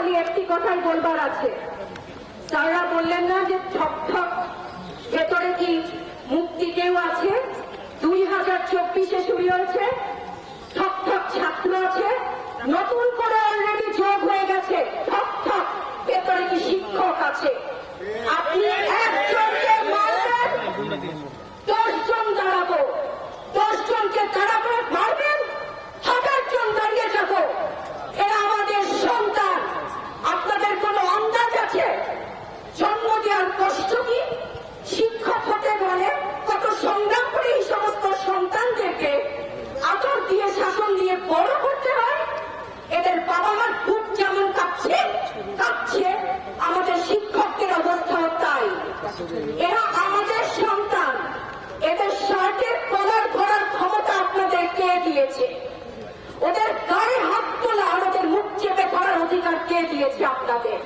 খালি একটি কথাই বলবার আছে। তারা বললেন না যে ঠক ঠক ভেতরে কি মুক্তি কেউ আছে? 2024-এ শুরু হয়েছে, ঠক ঠক ছাত্র আছে, নতুন করে অলরেডি যোগ হয়ে গেছে ঠক ঠক ভেতরে কি শিক্ষক আছে? আপনি একজনকে মারবেন, 10 জন দাঁড়াবো, 10 জনকে দাঁড়াবে মারবেন, 1000 জন দাঁড়িয়ে যাবো। এরা আমাদের সন্তান। আপনাদের কোনো আন্দাজ আছে জন্ম দেওয়ার কষ্ট কি? শিক্ষক হতে বলে কত সংগ্রাম করে এই সমস্ত সন্তানদেরকে আদর দিয়ে শাসন দিয়ে বড় করতে হয়। এদের বাবা মার বুক যেমন কাঁপছে আমাদের শিক্ষকদের অবস্থাও তাই। এরা আমাদের সন্তান, এদের শার্টের কলার ধরার ক্ষমতা আপনাদের কে দিয়েছে? ওদের গায়ে হাত তোলা, আমাদের মুখ চেপে ধরার অধিকার কে দিয়েছে আপনাদের?